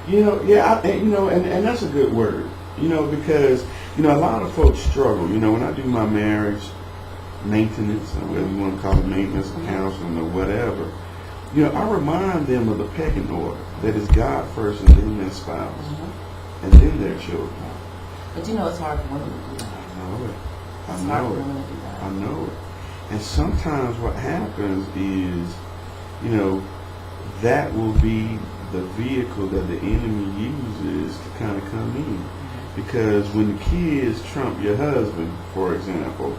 And that's a good word, because, a lot of folks struggle. When I do my marriage maintenance, or whatever you want to call it, maintenance, counseling, or whatever, I remind them of the pecking order, that is God first and then their spouse, and then their children. But it's hard for women to do that. I know it. It's hard for women to do that. I know it. And sometimes what happens is, that will be the vehicle that the enemy uses to kind of come in. Because when the kids trump your husband, for example,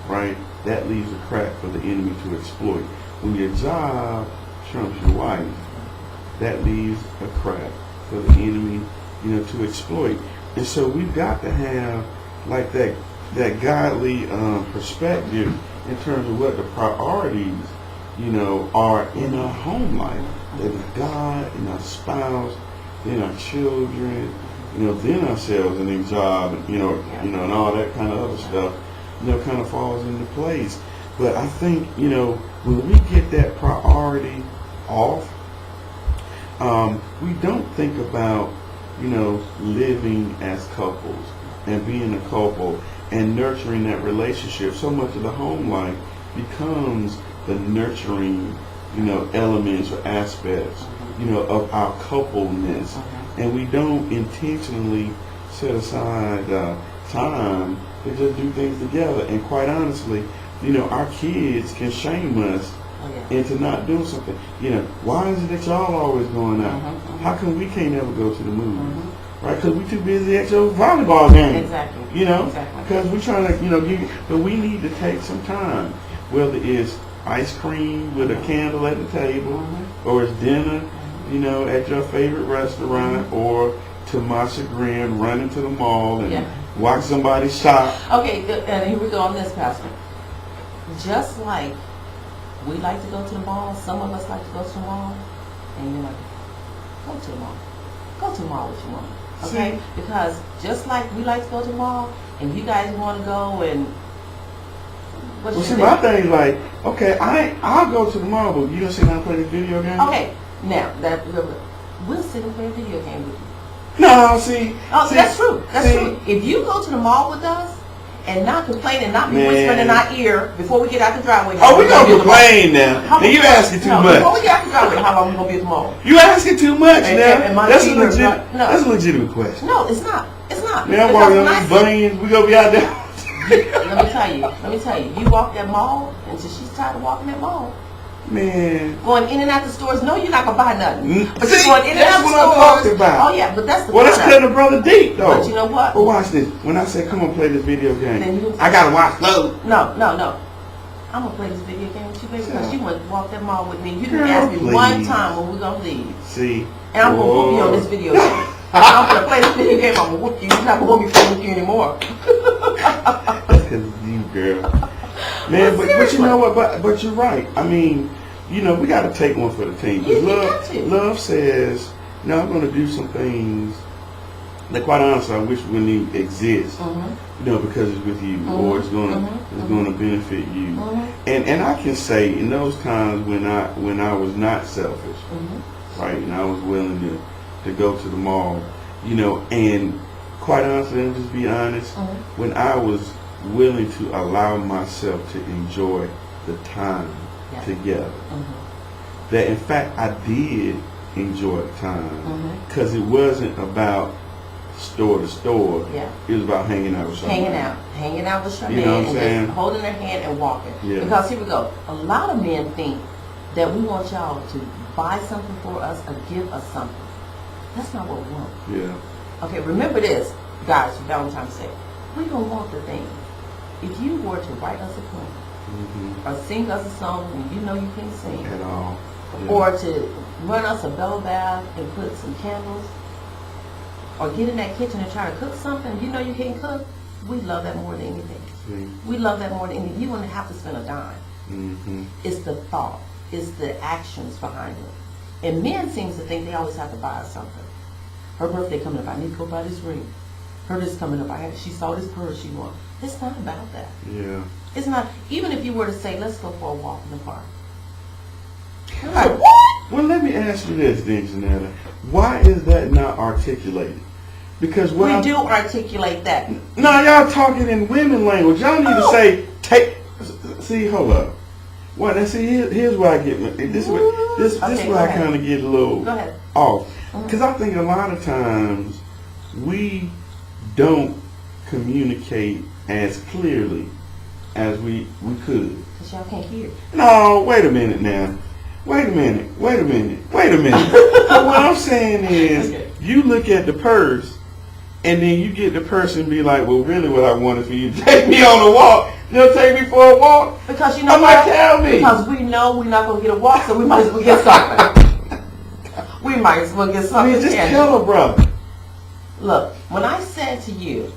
right, that leaves a crack for the enemy to exploit. When your job trumps your wife, that leaves a crack for the enemy, to exploit. And so we've got to have like that godly perspective in terms of what the priorities, are in our home life. That is God and our spouse, then our children, then ourselves and then job, and all that kind of other stuff, kind of falls into place. But I think, when we get that priority off, we don't think about, living as couples and being a couple and nurturing that relationship. So much of the home life becomes the nurturing, elements or aspects, of our coupleness. And we don't intentionally set aside time to just do things together. And quite honestly, our kids can shame us into not doing something. Why is it that y'all always going out? How come we can't ever go to the movies? Right? Because we're too busy at your volleyball game. Exactly. Because we're trying to, but we need to take some time, whether it's ice cream with a candle at the table, or it's dinner, at your favorite restaurant, or to my chagrin, running to the mall and watch somebody shop. Okay, and here we go on this, Pastor. Just like we like to go to the mall, some of us like to go to the mall, and you're like, go to the mall. Go to the mall what you want. Okay? See? Because just like we like to go to the mall, and you guys want to go and my thing is like, okay, I'll go to the mall, but you gonna sit down and play this video game? Okay, now we'll sit and play a video game with you. No, see, that's true. That's true. If you go to the mall with us and not complain and not be whispering in our ear before we get out the driveway. Oh, we gonna complain now. Now you asking too much. Before we get out the driveway, how long we gonna be at the mall? You asking too much now. That's a legitimate question. No, it's not. It's not. Man, I'm walking on these bunions. We gonna be out there. Let me tell you. You walk that mall until she's tired of walking that mall. Man. Going in and out the stores. No, you're not going to buy nothing. But see, you're going in and out the stores. That's what I'm talking about. Oh, yeah, but that's the Well, that's cutting a brother deep, though. But you know what? But watch this. When I say, come on, play this video game, I got to watch slow. No. I'm going to play this video game with you, baby, because you went to walk that mall with me. You didn't ask me one time when we're going to leave. See? And I'm going to whoop you on this video game. I'm going to play this video game. I'm going to whoop you. You're not going to whoop me for you anymore. That's because of you, girl. Man, but you know what? But you're right. I mean, we got to take one for the team. Love says, I'm going to do some things that, quite honestly, I wish wouldn't even exist. Because it's with you, or it's going to benefit you. And I can say, in those times when I was not selfish, right, and I was willing to go to the mall, and quite honestly, and just be honest, when I was willing to allow myself to enjoy the time together, that in fact I did enjoy the time, because it wasn't about store to store. It was about hanging out with Charmaine. Hanging out with Charmaine, you know what I'm saying? Just holding her hand and walking. Because here we go. A lot of men think that we want y'all to buy something for us or give us something. That's not what we want. Okay, remember this, guys, for Valentine's Day. We don't want the thing. If you were to write us a poem, or sing us a song and you know you can't sing at all, or to run us a bell bath and put some candles, or get in that kitchen and try to cook something you know you can't cook, we love that more than anything. We love that more than anything. You wouldn't have to spend a dime. It's the thought. It's the actions behind it. And men seems to think they always have to buy us something. Her birthday coming up, I need to go buy this ring. Her this coming up, she saw this purse she wants. It's not about that. It's not. Even if you were to say, let's go for a walk in the park. You're like, what? Well, let me ask you this, then, Jeannetta. Why is that not articulated? Because We do articulate that. No, y'all talking in women language. Y'all need to say take. See, hold up. Well, see, here's where I get this. This where I kind of get a little off. Because I think a lot of times we don't communicate as clearly as we could. Because y'all can't hear. No, wait a minute now. Wait a minute. What I'm saying is, you look at the purse, and then you get the person be like, well, really what I want is for you to take me on a walk. You'll take me for a walk? Because you know what? Tell me. Because we know we're not going to get a walk, so we might as well get something. We might as well get something. Just tell her, brother. Look, when I said to you,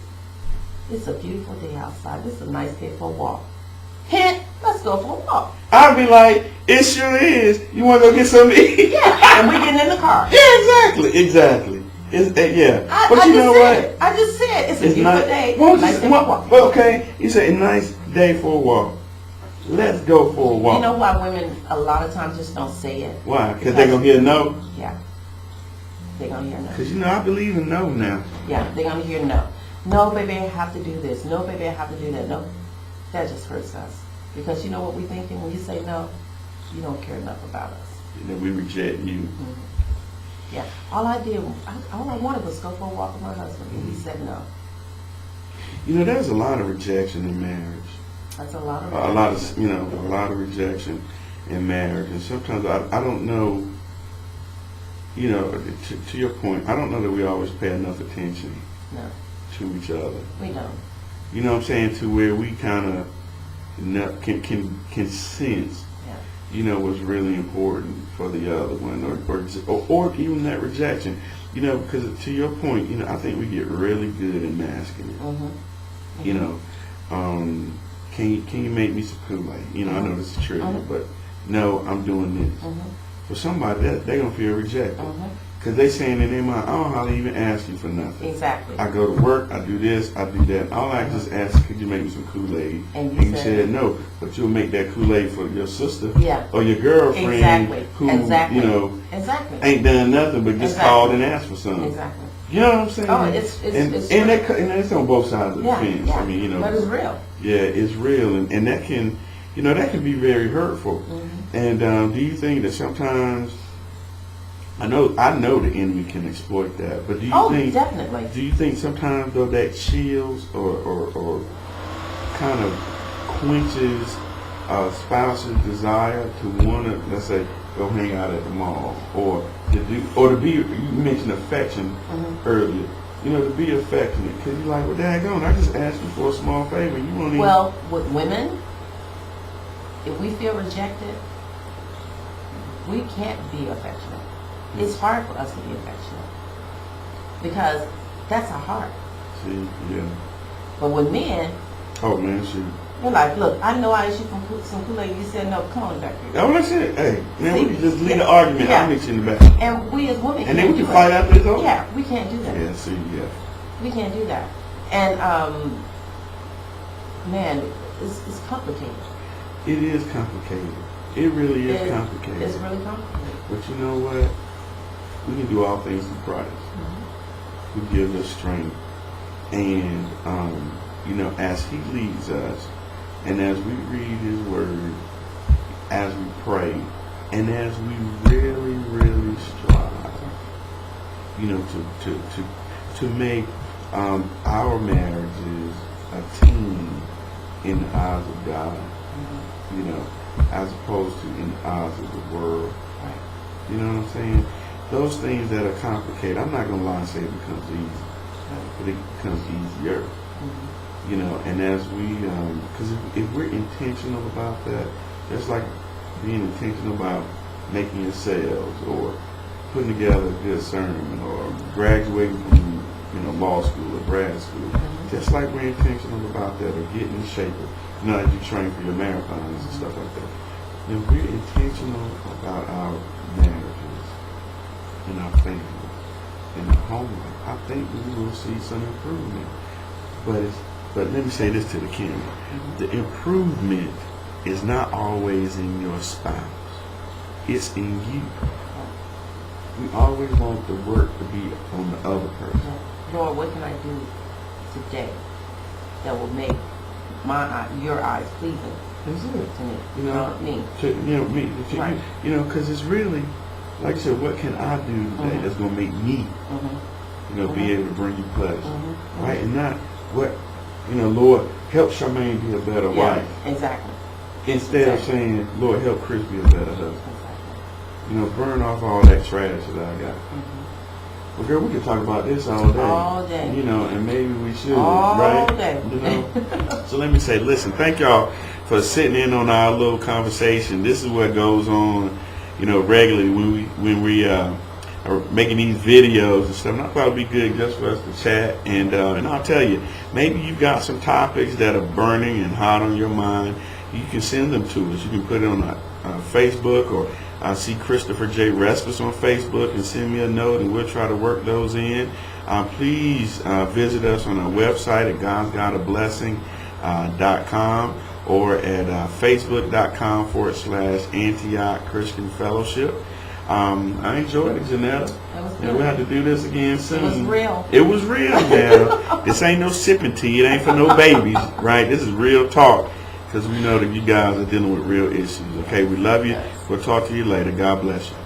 it's a beautiful day outside. This is a nice day for a walk. Hint, let's go for a walk. I'd be like, it sure is. You want to go get something to eat? Yeah, and we getting in the car. Yeah, exactly. Yeah. But you know what? I just said it's a beautiful day. Nice day for a walk. Okay, you said a nice day for a walk. Let's go for a walk. You know why women a lot of times just don't say it? Why? Because they're going to hear no? Yeah. They're going to hear no. Because you know, I believe in no now. Yeah, they're going to hear no. No, baby, I have to do this. No, baby, I have to do that. No. That just hurts us. Because you know what we're thinking? When you say no, you don't care enough about us. And then we reject you. Mm-hmm. Yeah. All I wanted was go for a walk with my husband, and he said no. You know, there's a lot of rejection in marriage. That's a lot of rejection. A lot of rejection in marriage. And sometimes I don't know, you know, to your point, I don't know that we always pay enough attention to each other. We don't. You know what I'm saying? To where we kind of can sense, you know, what's really important for the other one, or even that rejection. You know, because to your point, you know, I think we get really good at masking it. Mm-hmm. You know, can you make me some Kool-Aid? You know, I know this is tricky, but no, I'm doing this. For somebody, they're gonna feel rejected because they saying in their mind, I don't know how to even ask you for nothing. Exactly. I go to work, I do this, I do that. All I just asked, could you make me some Kool-Aid? And you said no, but you'll make that Kool-Aid for your sister or your girlfriend who you know ain't done nothing but just called and asked for something. Exactly. You know what I'm saying? Oh, it's it's on both sides of the fence. Yeah. I mean, you know, but it's real. Yeah, it's real, and that can, you know, that can be very hurtful. And do you think that sometimes, I know the enemy can exploit that, but do you think definitely? Do you think sometimes though that chills or kind of quenches a spouse's desire to want to, let's say, go hang out at the mall, or to be, you mentioned affection earlier, you know, to be affectionate, because you're like, well, daggone, I just asked you for a small favor, you won't even. Well, with women, if we feel rejected, we can't be affectionate. It's hard for us to be affectionate because that's our heart. See, yeah. But with men, oh man, shoot. They're like, look, I know I asked you for some Kool-Aid. You said no. Come on back here. Oh, that's it. Hey, man, we can just leave the argument. I'll meet you in the back. And we as women, and then we can fight after it's over. Yeah, we can't do that. Yeah, see, yeah. We can't do that. And man, it's complicated. It is complicated. It really is complicated. It's really complicated. But you know what? We can do all things through Christ. Who gives us strength. And you know, as He leads us, and as we read His Word, as we pray, and as we really, really strive, you know, to make our marriages a team in the eyes of God, you know, as opposed to in the eyes of the world. You know what I'm saying? Those things that are complicated, I'm not going to lie and say it becomes easy, but it becomes easier. You know, and as we, because if we're intentional about that, just like being intentional about making your sales or putting together a good sermon or graduating from, you know, law school or grad school, just like we're intentional about that, or getting in shape, you know, as you train for your marathons and stuff like that. If we're intentional about our marriages and our families and our home life, I think we will see some improvement. But let me say this to the camera. The improvement is not always in your spouse. It's in you. we always want the work to be on the other person. Lord, what can I do today that will make your eyes pleasing That's it. to me? You know, me. Right. Because it's really, like I said, what can I do today that's going to make me, be able to bring you pleasure, right? And not what, Lord, help Charmaine be a better wife. Exactly. Instead of saying, Lord, help Chris be a better husband. Burn off all that trash that I got. Well, girl, we could talk about this all day. All day. And maybe we should, all right? Day. So let me say, listen, thank y'all for sitting in on our little conversation. This is what goes on, regularly when we are making these videos and stuff. And I thought it'd be good just for us to chat. And I'll tell you, maybe you've got some topics that are burning and hot on your mind. You can send them to us. You can put it on Facebook, or see Christopher J. Respass on Facebook and send me a note, and we'll try to work those in. Please visit us on our website at godsgotablessing.com or at facebook.com/Antioch Christian Fellowship. I enjoyed it, Jeannetta. We'll have to do this again soon. It was real. It was real, man. This ain't no sipping tea. It ain't for no babies, right? This is real talk, because we know that you guys are dealing with real issues. Okay, we love you. We'll talk to you later. God bless you.